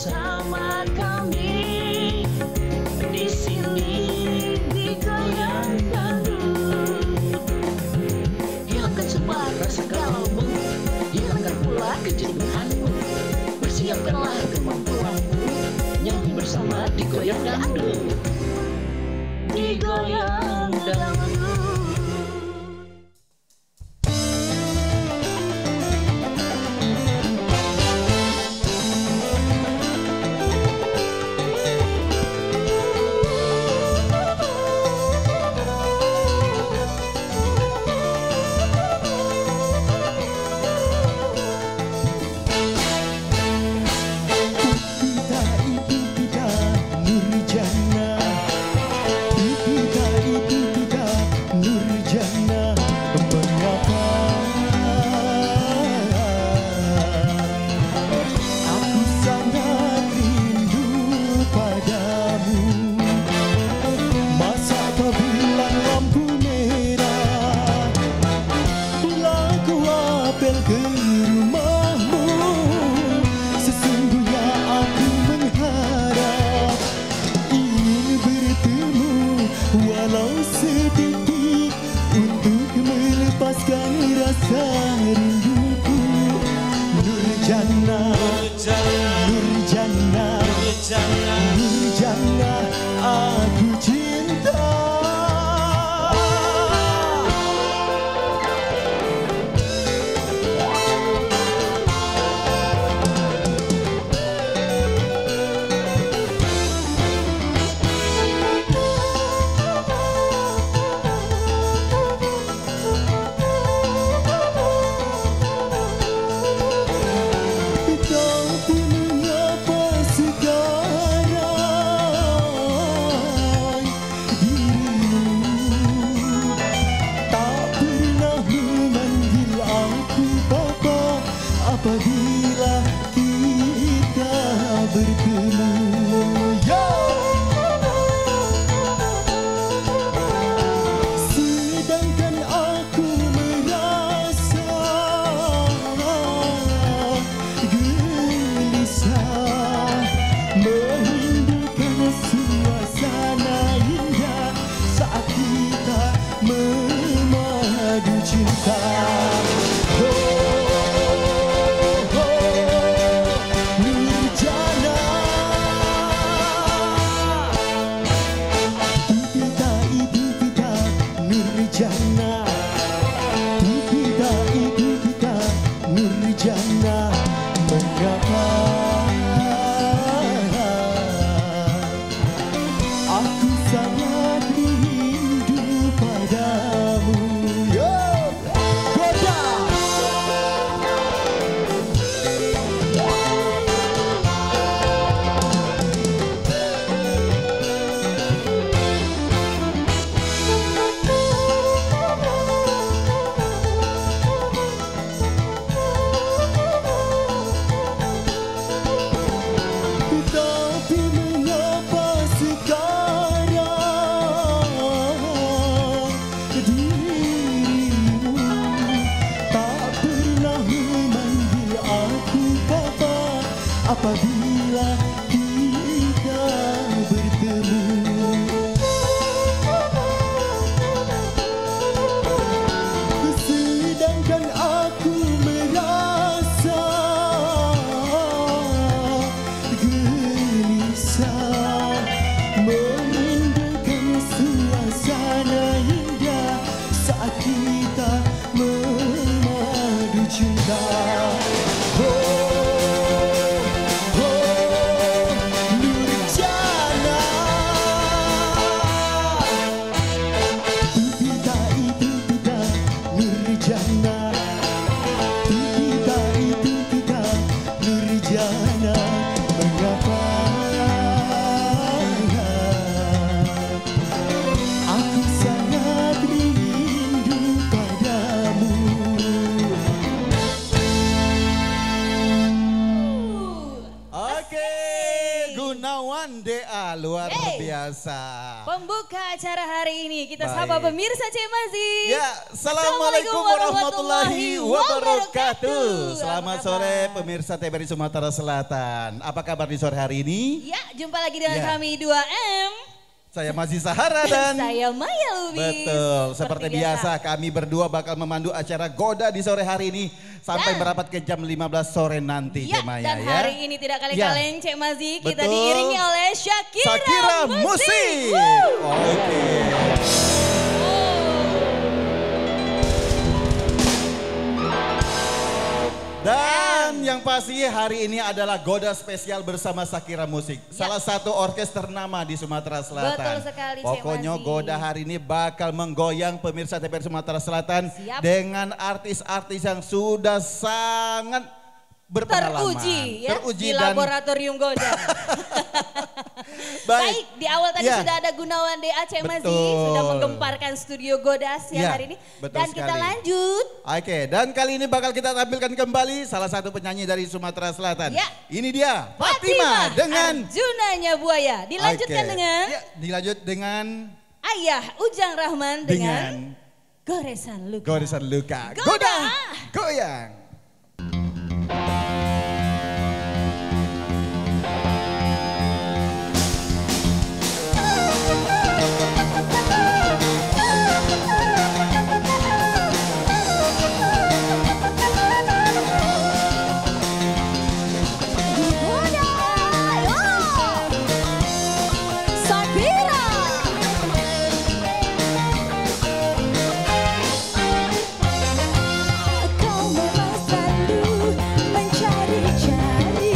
bersama kami di sini di Goyang Dangdut. Hilangkan semua rasa galaumu, hilangkan pula kejenuhanmu, bersiapkanlah kemampuanmu, nyanyi bersama di Goyang Dangdut. Di Goyang Dangdut. Walau sedikit untuk melepaskan rasa rinduku. Nurjana, Nurjana, Nurjana, aku cinta. Apabila kita bertemu, sedangkan aku merasa gelisah, merindukan suasana indah saat kita memadu cinta. Nurjana, kita itu kita Nurjana, mengapa aku sangat rindu padamu. Yo, Goda. Pembuka acara hari ini kita Baik. sapa pemirsa Cemazi. Ya, Assalamualaikum warahmatullahi wabarakatuh. Selamat sore pemirsa TVRI Sumatera Selatan. Apa kabar di sore hari ini? Ya, jumpa lagi dengan Ya. kami 2M. Saya Mazi Sahara dan Saya Maya Lubis. betul, seperti biasa kami berdua bakal memandu acara Goda di sore hari ini sampai Dan- merapat ke jam 15 sore nanti, Ya, Cek Maya dan ya. hari ini tidak kaleng-kaleng Cek Mazi, kita Betul. diiringi oleh Shakira, Shakira Musik. Woo! Oke. Dan yang pasti hari ini adalah Goda spesial bersama Shakira Musik. Salah satu orkes ternama di Sumatera Selatan. Betul sekali, Cek Pokoknya Mazi. Goda hari ini bakal menggoyang pemirsa TVRI Sumatera Selatan. Siap. Dengan artis-artis yang sudah sangat berpengalaman. Teruji ya di dan laboratorium Goda. Baik, di awal tadi Ya. sudah ada Gunawan DA Cek Mazi Betul. sudah menggemparkan studio Goda siang Ya, hari ini. betul Dan kita sekali. lanjut. Oke, dan kali ini bakal kita tampilkan kembali salah satu penyanyi dari Sumatera Selatan. Ya. Ini dia, Fatima dengan Arjunanya Buaya. Dilanjutkan Oke. dengan Ya, dilanjut dengan Ayah Ujang Rahman dengan Goresan Luka. Goresan Luka. Goda. Goda, goyang. Kau memang selalu mencari-cari,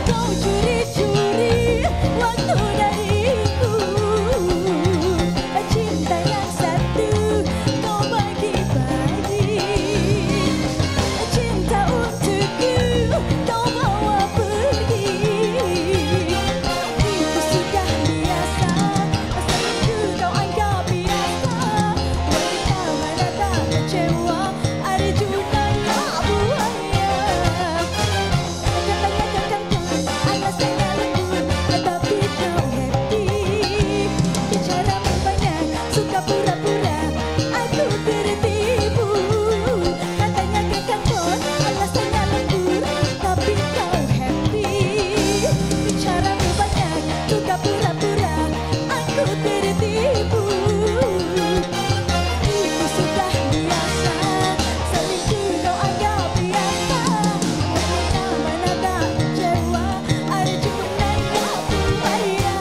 kau curi-curi waktu dariku. Cinta yang satu kau bagi-bagi, cinta untukku kau bawa pergi. Itu sudah biasa, selingkuh kau anggap biasa. Wanita mana tak kecewa, Arjunanya buaya. Katanya kakakku, alasannya lembut, tetapi kau happy. Bicara banyak, suka pura-pura, aku tertipu. Katanya kakakku, alasannya lembut, tapi kau happy. Bicara banyak, suka pura-pura, aku tertipu. Itu sudah biasa, selingkuh kau anggap biasa. Wanita mana tak kecewa, Arjunanya buaya.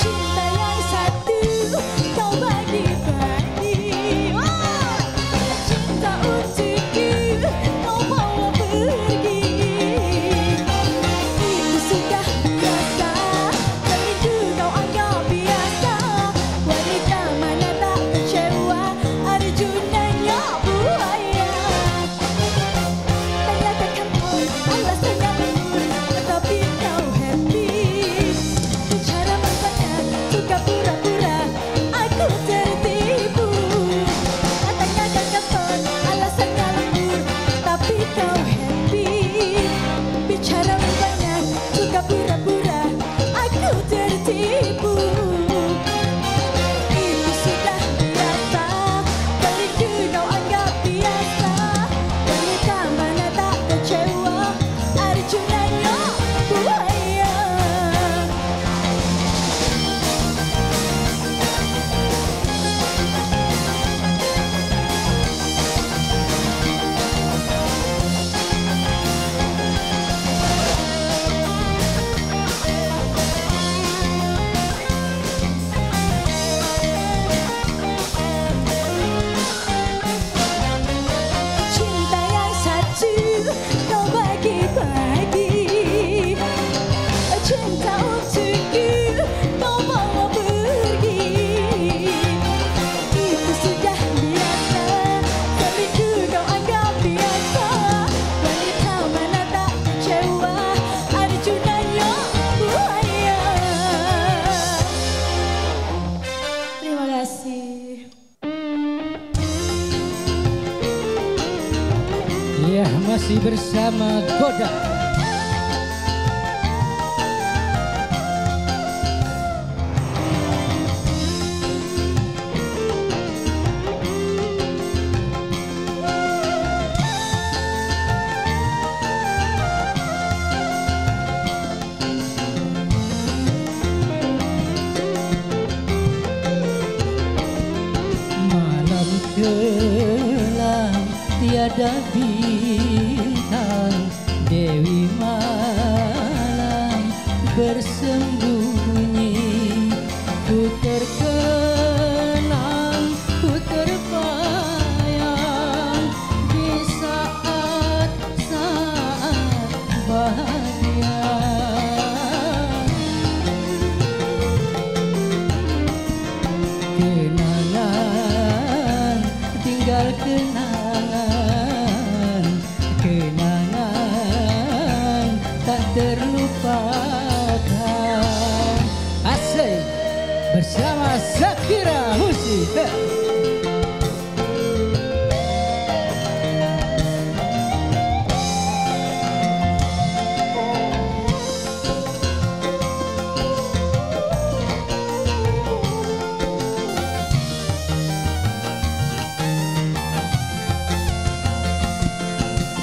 Cinta yang satu kau bagi-bagi, cinta untukku kau bawa pergi. Itu sudah biasa, selingkuh kau anggap biasa. Wanita mana tak kecewa, Arjunanya buaya. Tanya kakakku, alasannya lembut, tetapi kau happy. Bicara banyak, suka pura-pura, aku tertipu. Katanya kakakku, alasannya lembut, tapi kau happy. Bicara banyak, suka pura-pura, aku tertipu. Itu sudah biasa, selingkuh kau anggap biasa. Wanita mana tak kecewa, Arjunanya buaya. Ya, masih bersama Goda. Malam kelam tiada bintang, Dewi malam bersembunyi. Ku terkenang, ku terbayang di saat-saat bahagia. Kenangan, tinggal kenangan, kenangan tak terlupakan. Asik bersama Shakira Musik.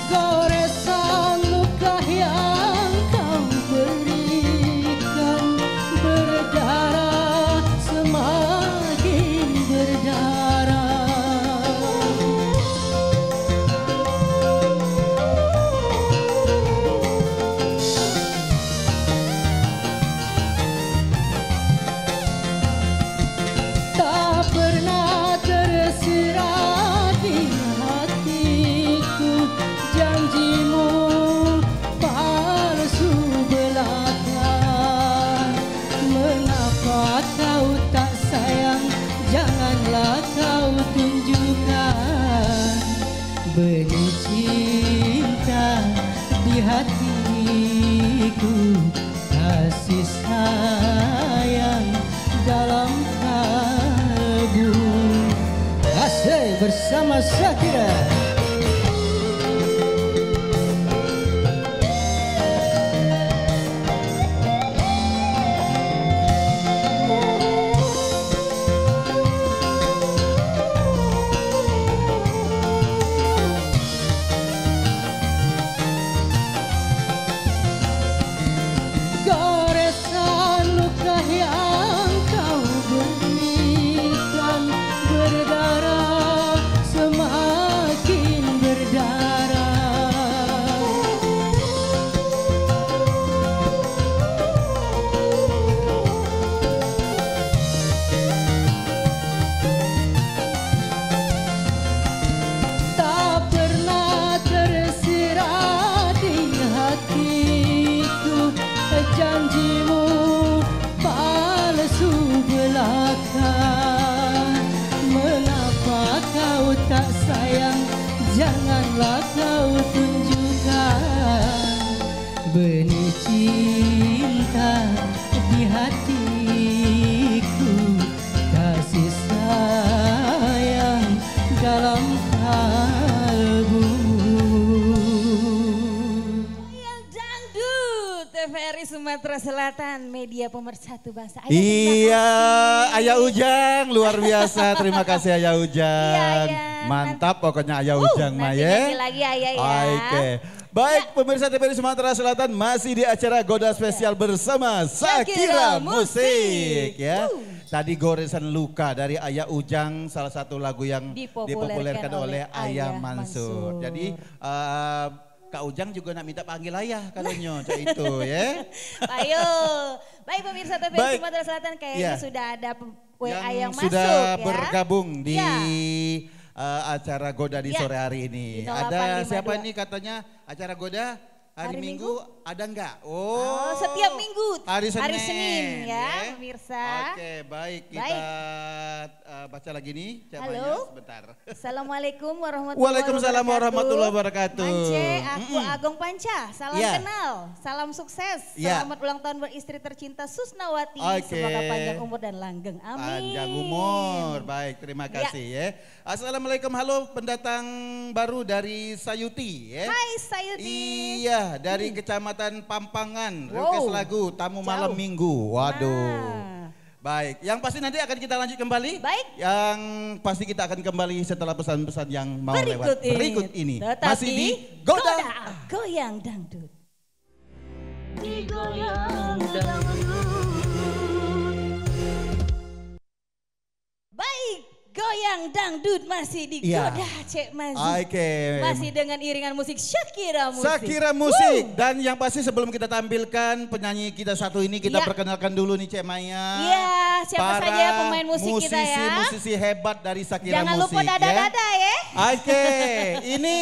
Goresan luka yang kau berikan berdarah, semakin berdarah. Tak pernah tersirat di hatiku janjimu palsu belaka. Mengapa kau tak sayang? Janganlah kau tunjukkan benih cinta di hatiku, kasih sayang dalam kalbu. Asik bersama Shakira. Goresan luka yang kau berikan berdarah, semakin berdarah. Tak pernah tersirat di hatiku janjimu palsu belaka. Mengapa kau tak sayang? Janganlah kau tunjukkan benih cinta di hatiku, kasih sayang dalam kalbu. Yang dangdut TVRI Sumatera Selatan, media pemersatu bangsa. Ayah, Iya, terima kasih. Ayah Ujang luar biasa. Terima kasih Ayah Ujang. Iya, Ayah. Mantap pokoknya Ayah Ujang mah nanti ya. nyanyi lagi Ayah ya. Oke. Baik pemirsa TVRI Sumatera Selatan masih di acara Goda Spesial bersama Shakira Shakira Musik Musik. ya. Tadi Goresan Luka dari Ayah Ujang, salah satu lagu yang dipopulerkan oleh Ayah Mansur. Jadi Kak Ujang juga nak minta panggil ayah kalaunya itu ya. Ayo, baik pemirsa TVRI Baik. Sumatera Selatan kayaknya Iya. sudah ada WA yang masuk sudah ya. bergabung di Iya. acara Goda di Iya. sore hari ini. Di Ada 0852. siapa ini katanya acara Goda? Hari Minggu ada enggak? Oh, setiap minggu. Hari Senin ya, pemirsa. Oke, baik. Kita baca lagi nih. Halo. Sebentar. Assalamualaikum warahmatullahi Waalaikumsalam warahmatullahi wabarakatuh. Mance, aku Agong Panca. Salam kenal, salam sukses. Selamat ulang tahun beristri tercinta Susnawati. Semoga panjang umur dan langgeng. Amin. Panjang umur. Baik, terima kasih ya. Assalamualaikum, halo pendatang baru dari Sayuti ya. Hai Sayuti. Iya, dari Kecamatan Pampangan, request lagu Tamu Malam Minggu. Waduh. Baik, yang pasti nanti akan kita lanjut kembali. Baik. Yang pasti kita akan kembali setelah pesan-pesan yang mau lewat berikut ini. Masih di Goda Goyang Dangdut. Digoyang dangdut. Baik, Goyang Dangdut masih di Goda Cek Mazi. Masih dengan iringan musik Shakira Musik. Shakira Musik. Dan yang pasti sebelum kita tampilkan penyanyi kita satu ini, kita perkenalkan dulu nih Cek Maya. Iya, siapa saja pemain musik kita ya. Musisi hebat dari Shakira Jangan Musik. Jangan lupa dada-dada ya. Ini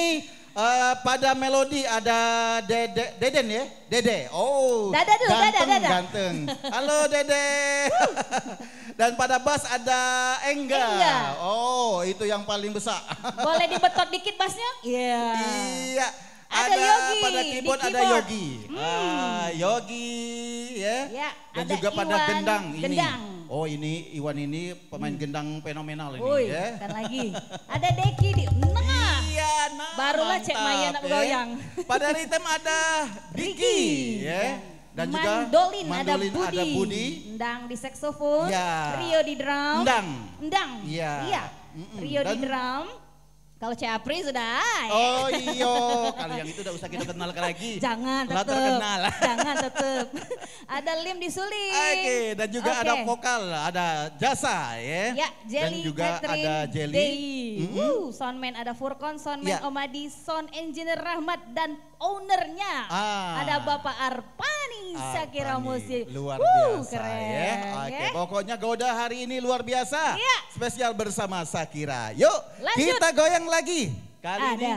pada melodi ada Deden ya? Dede. Oh, dada dulu, ganteng. Halo Dede. Dan pada bass ada Engga. Oh, itu yang paling besar. Boleh dibetot dikit bassnya? Iya. Iya. Ada Yogi. Pada keyboard ada Yogi. Yogi ya. Dan ada juga pada Iwan, gendang ini. Oh ini Iwan ini pemain gendang fenomenal ini. Ya. Kan lagi. Ada Deki di tengah. Iya, barulah Cek Maya nak goyang. Pada ritme ada Diki ya. Dan mandolin juga ada Budi. Endang di saksofon. Rio di drum. Endang. Iya. Rio di drum. Kalau Cek Apri sudah. Oh iyo, kalau yang itu udah usah kita kenalkan lagi. Jangan tetep. Terkenal. Jangan tetep. Ada Lim di suling. Oke, dan juga ada vokal, ada Jasa ya. Ya, Jelly, dan juga Catherine, ada Jelly. Soundman ada Furkon, soundman Omadi, sound engineer Rahmat dan ownernya ada Bapak Arpani Shakira Musik. Luar biasa keren, ya. Oke, pokoknya Goda hari ini luar biasa. Spesial bersama Shakira. Yuk, kita goyang lagi. Kali ini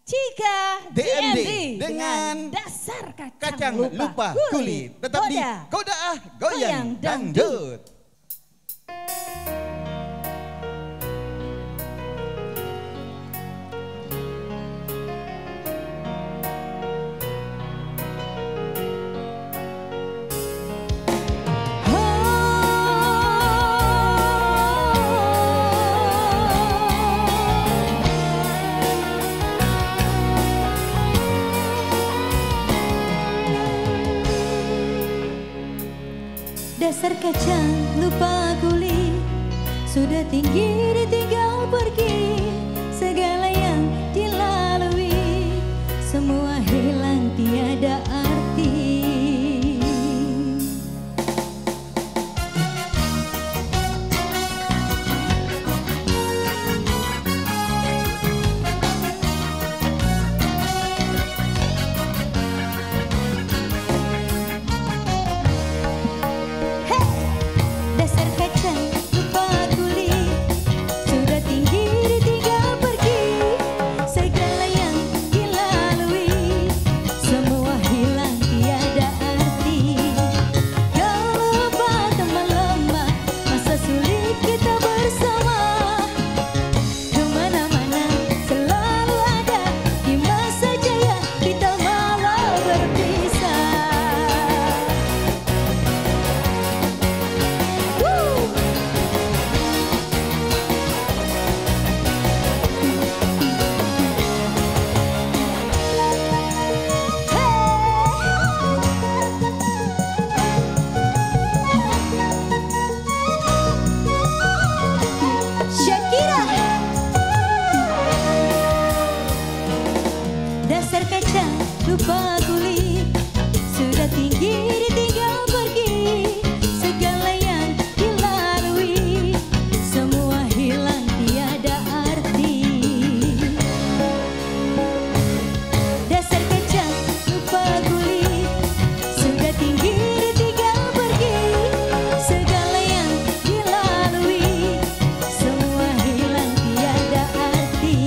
Cika DND dengan dasar kacang lupa kulit. Tetap di Goda Goyang Dangdut. Dasar kacang lupa kulit, sudah tinggi ditinggal pergi. Segala yang dilalui, semua hilang tiada arti. Lupa kulit, sudah tinggi ditinggal pergi. Segala yang dilalui, semua hilang tiada arti. Dasar kacang lupa kulit, sudah tinggi ditinggal pergi. Segala yang dilalui, semua hilang tiada arti.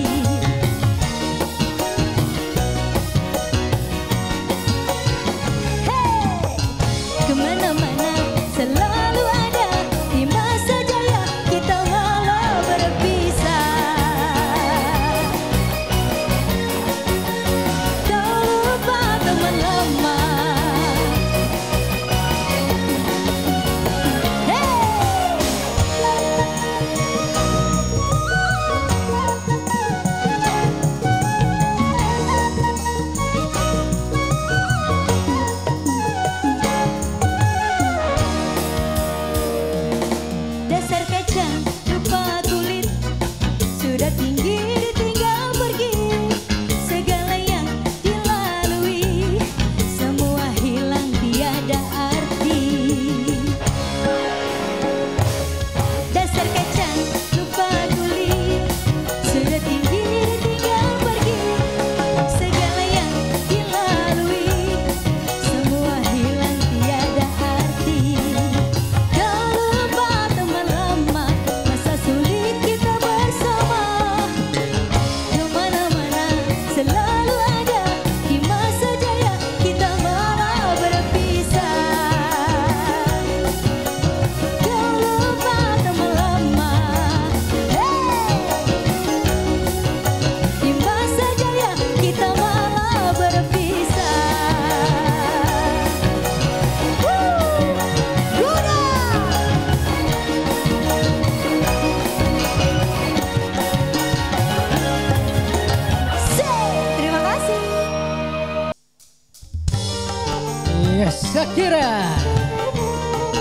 Shakira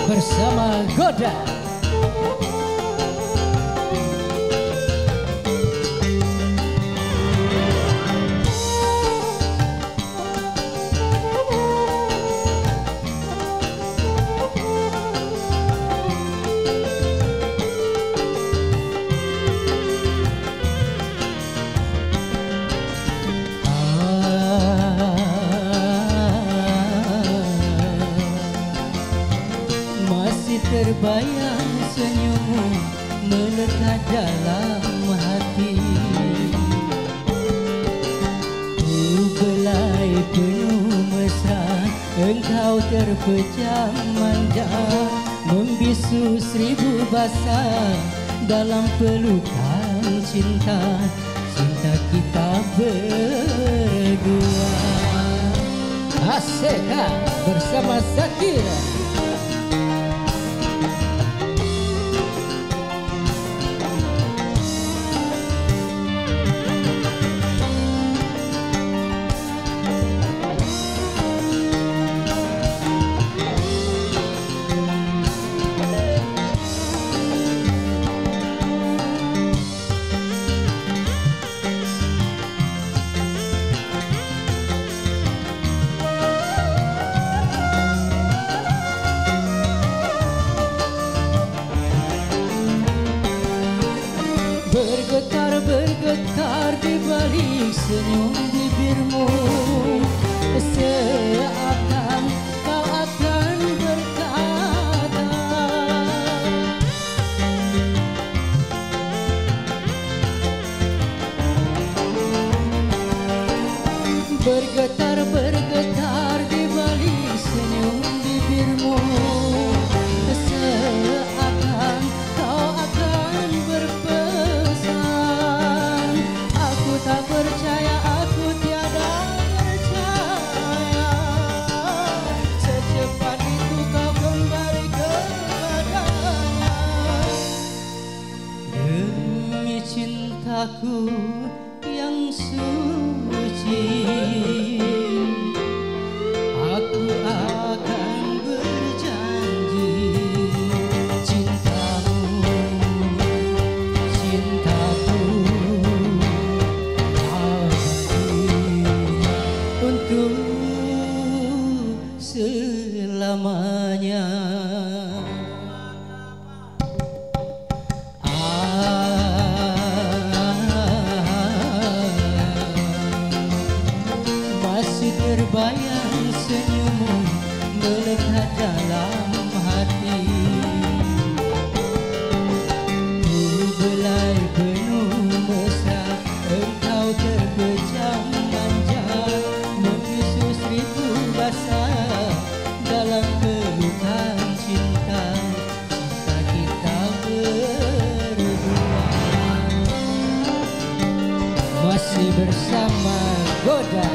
bersama Goda. Terbayang senyummu melekat dalam hati. Ku belai penuh mesra, engkau terpejam manja, membisu seribu bahasa dalam pelukan cinta, cinta kita berdua. Aseka bersama Shakira. Bergetar di balik senyum bibirmu, seakan kau akan berkata, bergetar di balik senyum bibirmu, seakan kau akan berpesan. Aku tak percaya, aku tiada percaya, secepat itu kau kembali kepadanya. Demi cintaku yang suci, aku akan berjanji, cintamu, cintaku untuk selamanya. Masih terbayang senyummu melekat dalam hati. Ku belai penuh mesra, engkau terpejam manja, membisu seribu bahasa dalam pelukan cinta, cinta kita berdua. Masih bersama Goda.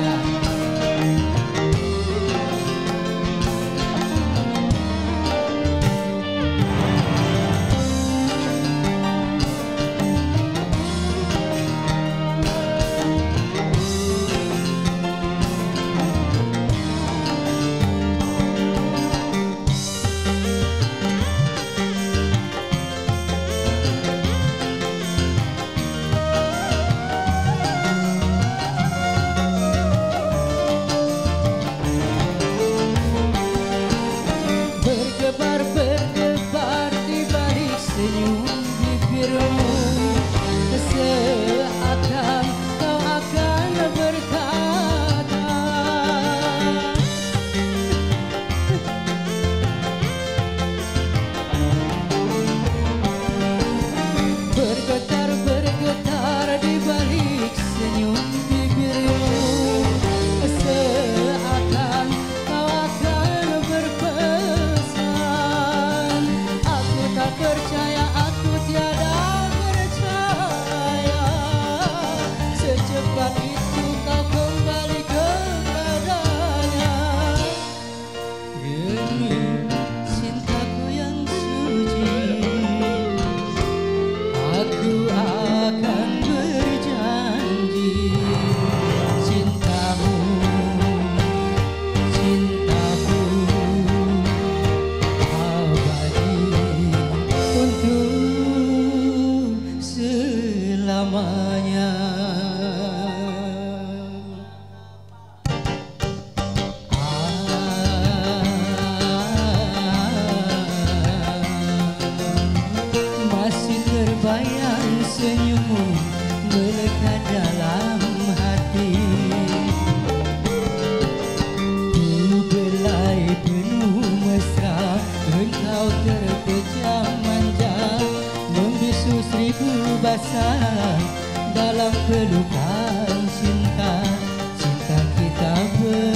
basah dalam pelukan cinta, cinta kita berdua.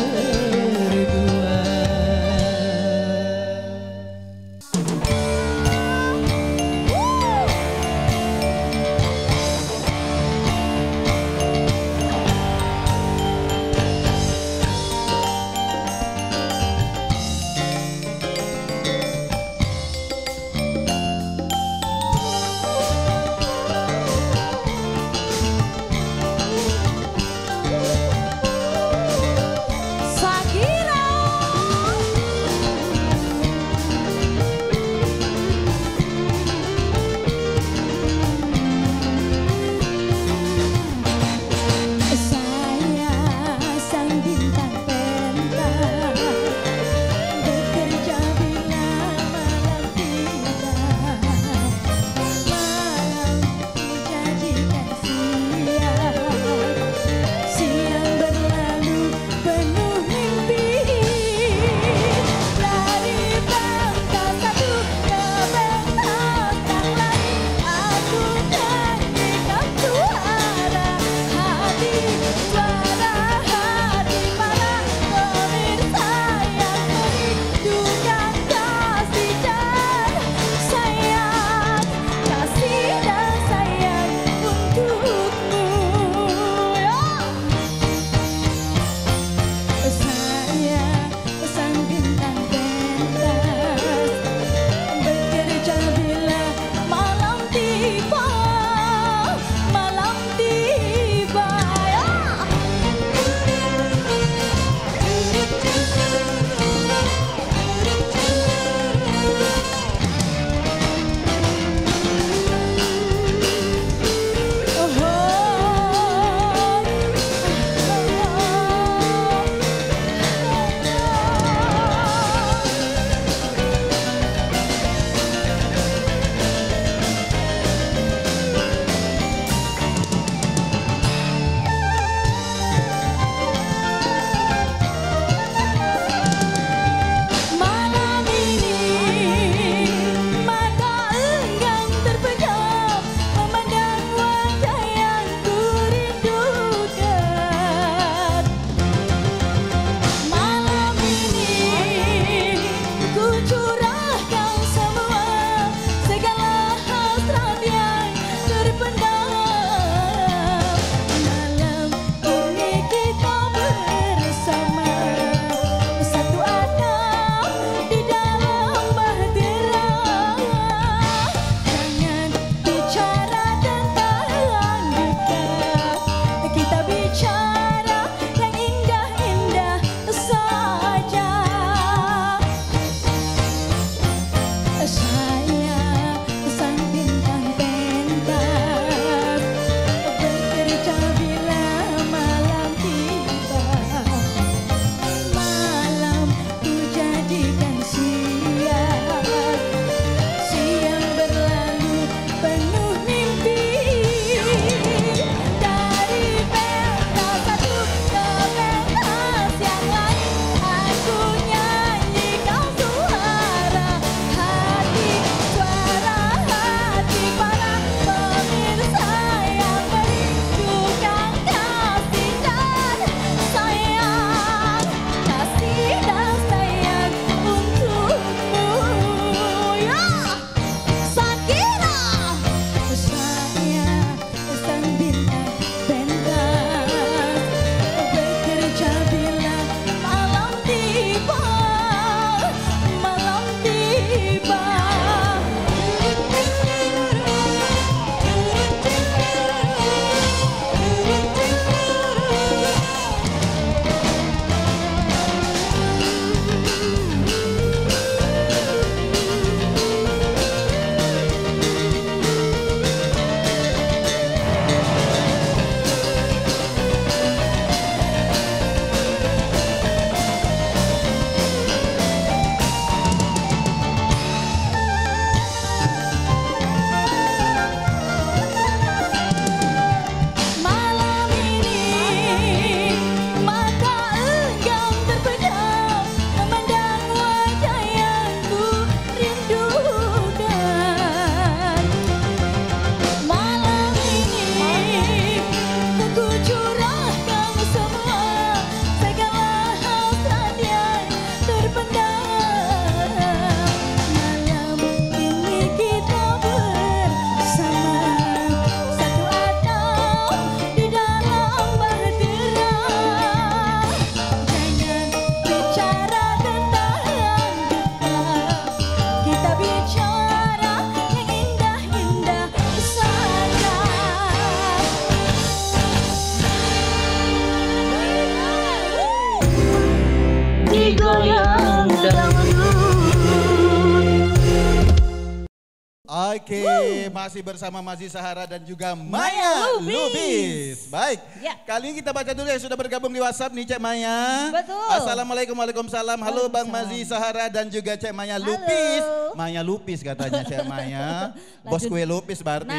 Oke, masih bersama Mazi Sahara dan juga Maya Lubis. Baik, ya. Kali ini kita baca dulu yang sudah bergabung di WhatsApp nih Cek Maya. Betul. Assalamualaikum, waalaikumsalam. Halo Bang Mazi Sahara dan juga Cek Maya Lupis. Maya Lupis katanya Cek Maya. Bos kue lupis berarti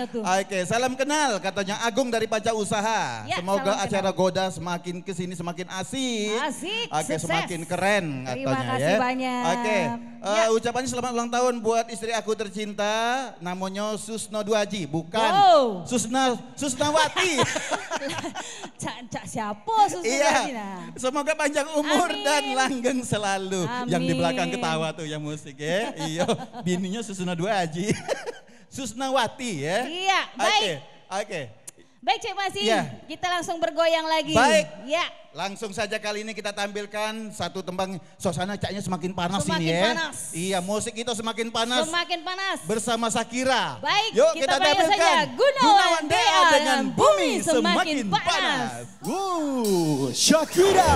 tuh. Oke, salam kenal katanya Agung dari Panca Usaha. Ya, semoga acara Goda semakin kesini semakin asik. Asik, oke, semakin keren katanya. Terima kasih banyak. Oke, ucapannya selamat ulang tahun buat istri aku tercinta, namanya Susno Duaji, bukan Susnawati. Cak siapa Susno Duaji? Nah? Semoga panjang umur dan langgeng selalu. Amin. Yang di belakang ketawa tuh yang musik ya. Iya, bininya Susno Duaji. Susnawati ya. Iya, baik. Oke. Baik Cek Mazi, kita langsung bergoyang lagi. Baik, ya. Langsung saja kali ini kita tampilkan satu tembang, suasana caknya semakin panas ini ya. Semakin panas. Iya, musik itu semakin panas. Semakin panas. Bersama Shakira. Baik, yuk kita tampilkan saja Gunawan Dea dengan Bumi Semakin Panas. Shakira.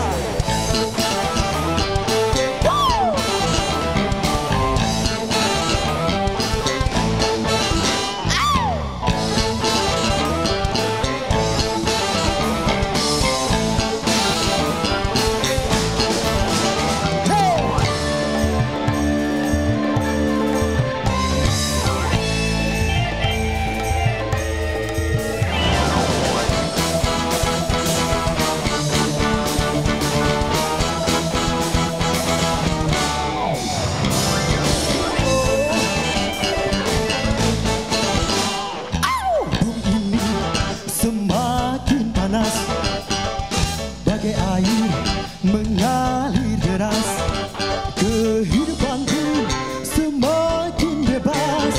Mengalir deras, kehidupanku semakin bebas,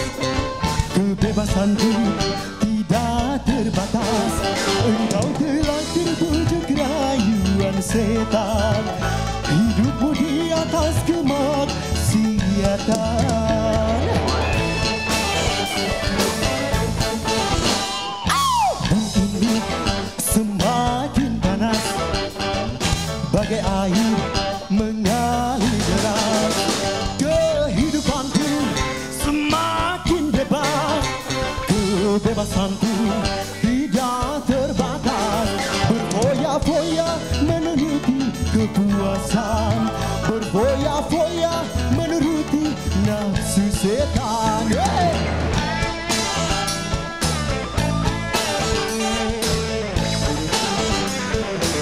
kebebasanku tidak terbatas. Engkau telah terbujuk rayuan setan, hidupmu di atas kemaksiatan. Bumi ini semakin panas, bagai air mengalir deras, kehidupanku semakin bebas, kebebasanku tidak terbatas, berfoya-foya menuruti kepuasan, berfoya-foya menuruti nafsu setan.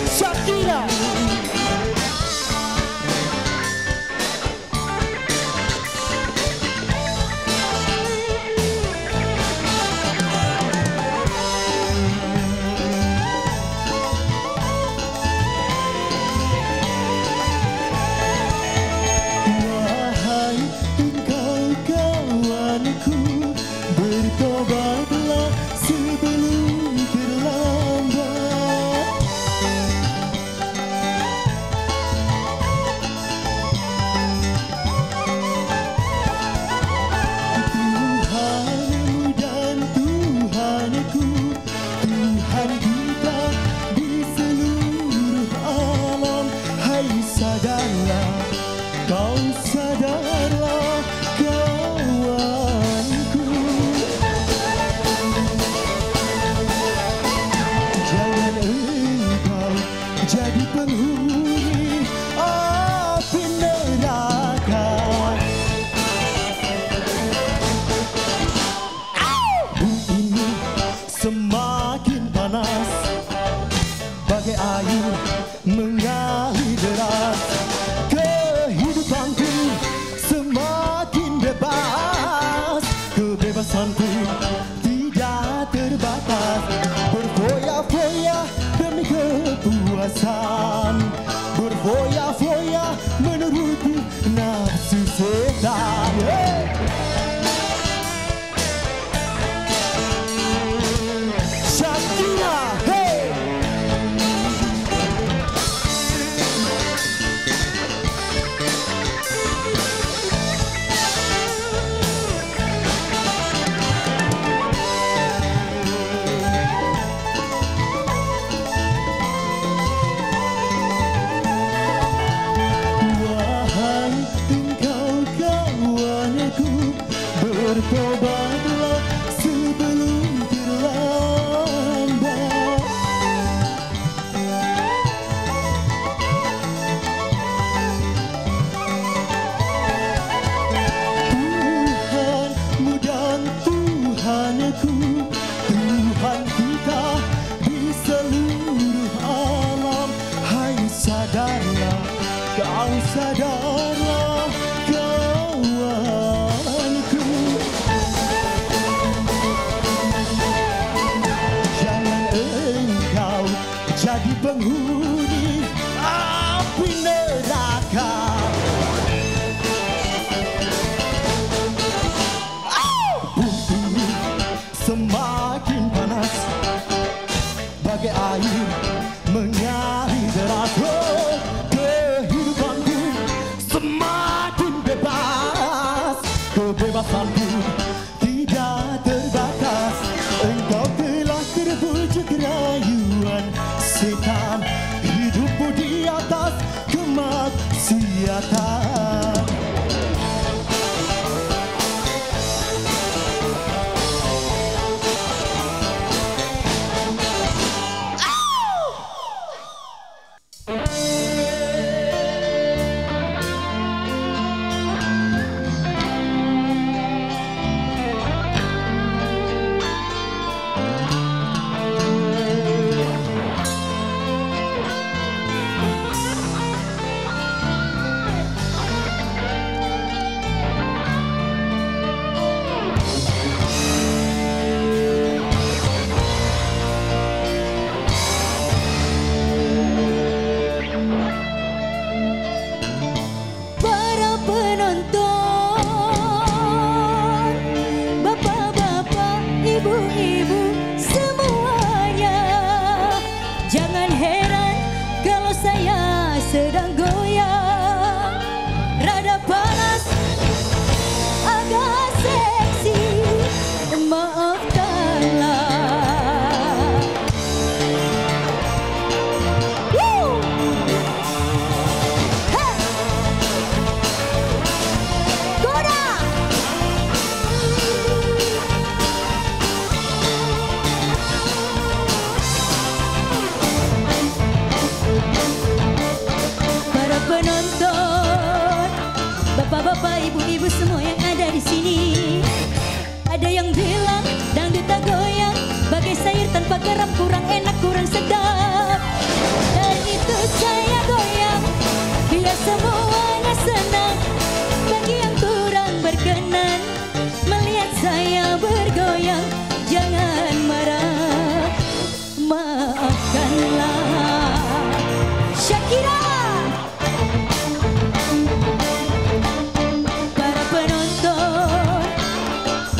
Shakira. Bertobatlah sebelum terlambat. Tuhanmu dan Tuhanku, Tuhan kita di seluruh alam. Hai sadarlah, kau sadarlah kawanku. Jangan engkau jadi penghuni api neraka. Bumi ini semakin panas, bagai air mengalir deras, kehidupanku semakin bebas, kebebasanku tidak terbatas, berfoya-foya demi kepuasan, berfoya-foya menuruti nafsu setan. Shakira, hey! Wahai engkau sadarlah, kau sadarlah kawanku. Jangan engkau jadi penghuni api neraka. Bumi semakin panas bagai air mengalir deras. Oh, kehidupanku semakin bebas, kebebasanku tidak terbatas. Engkau telah terbujuk rayuan setan, hidupmu di atas kemaksiatan. Sedang goyang, rada panas, agak seksi, maafkanlah. Woo! Hey! Goda! Penonton, bapak-bapak, ibu-ibu semua yang ada di sini. Ada yang bilang dangdut tak goyang, bagai sayur tanpa garam, kurang enak, kurang sedap. Dan itu saya goyang, biar semuanya senang. Bagi yang kurang berkenan melihat saya bergoyang, jangan marah, maafkanlah. Shakira.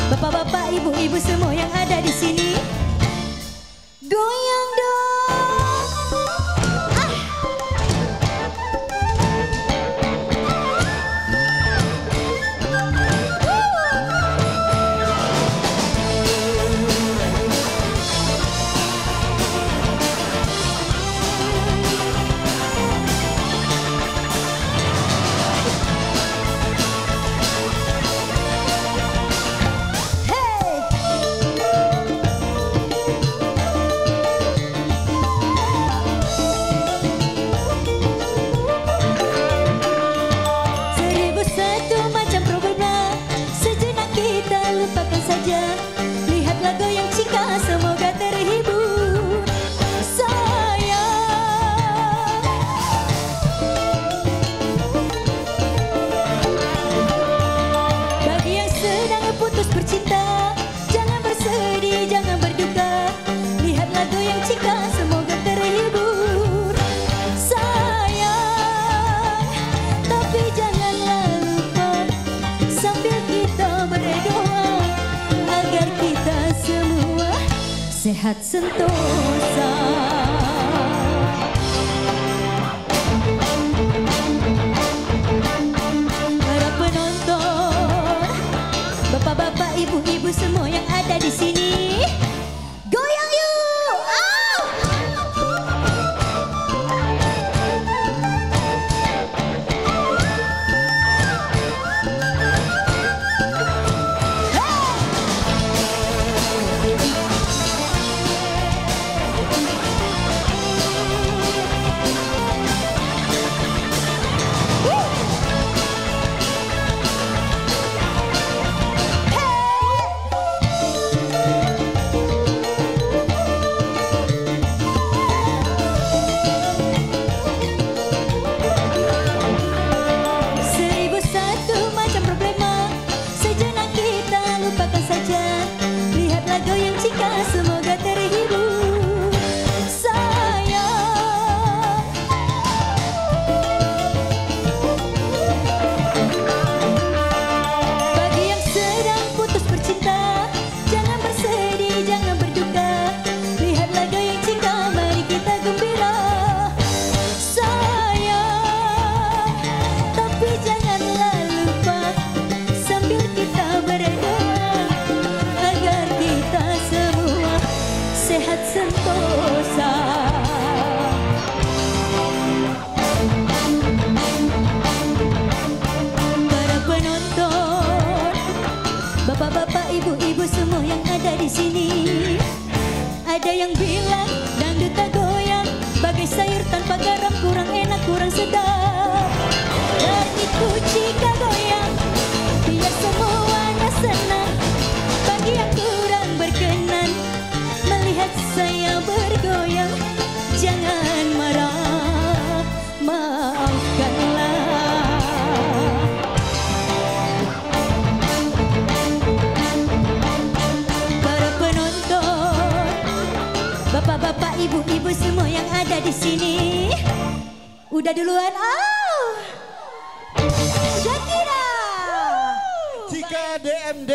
Bapak-bapak, ibu-ibu semua yang ada di sini, goyang dong. Ah. Lihatlah goyang Cika, semoga terhibur. Sayang, bagi yang sedang putus bercinta, jangan bersedih, jangan berduka. Lihatlah goyang Cika, semoga terhibur. Sayang, tapi janganlah lupa sambil kita berdoa agar kita semua sehat sentosa. Para penonton, bapak-bapak, ibu-ibu semua yang ada di sini, goyang yuk! Ah! sayur tanpa garam kurang enak, kurang sedap. Dan itu jika goyang, biar semuanya senang. Bagi yang kurang berkenan melihat saya bergoyang, jangan marah, maafkanlah. Para penonton, bapak-bapak, ibu-ibu semua yang ada di sini, udah duluan. Shakira. Cika DMD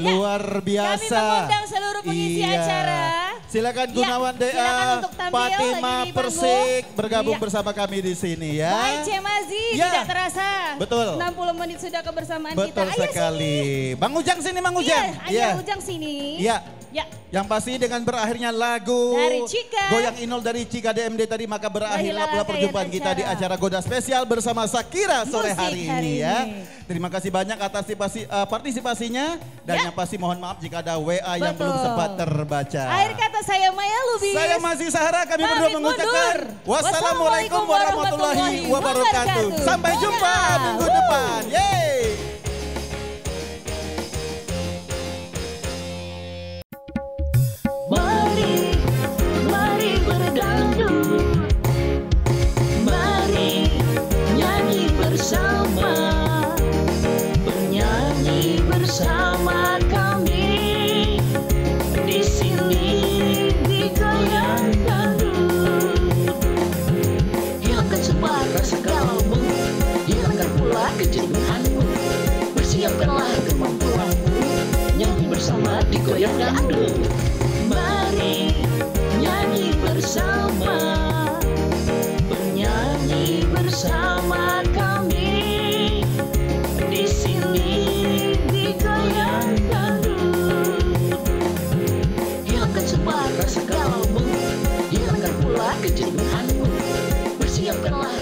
luar biasa. Kami mengundang seluruh pengisi acara. Silakan Gunawan DA, silakan untuk tampil Fatima lagi di Persik bergabung bersama kami di sini ya. Baik Cemazi, tidak terasa. Betul. 60 menit sudah kebersamaan Betul kita. Ayo sekali. sini. Bang Ujang sini, Bang Ujang. Iya, Ujang sini. Iya. Ya. Yang pasti dengan berakhirnya lagu dari Cika, Goyang Inul dari Cika DMD tadi, maka berakhirlah pula perjumpaan kita di acara Goda Spesial bersama Shakira sore hari ini ya. Terima kasih banyak atas partisipasinya dan yang pasti mohon maaf jika ada WA yang belum sempat terbaca. Akhir kata saya Maya Lubis. Saya masih Sahara, kami berdua mengucapkan wassalamualaikum warahmatullahi wabarakatuh. Sampai jumpa minggu depan. Yeay. Mari berdangdut, mari nyanyi bersama, bernyanyi bersama kami di sini di Goyang Dangdut. Hilangkan semua rasa galaumu, hilangkan pula kejenuhanmu, bersiapkanlah kemampuanmu, nyanyi bersama di Goyang Dangdut. Mari nyanyi bersama, bernyanyi bersama kami di sini di Goyang Dangdut. Hilangkan semua rasa galaumu, hilangkan pula kejenuhanmu, bersiapkanlah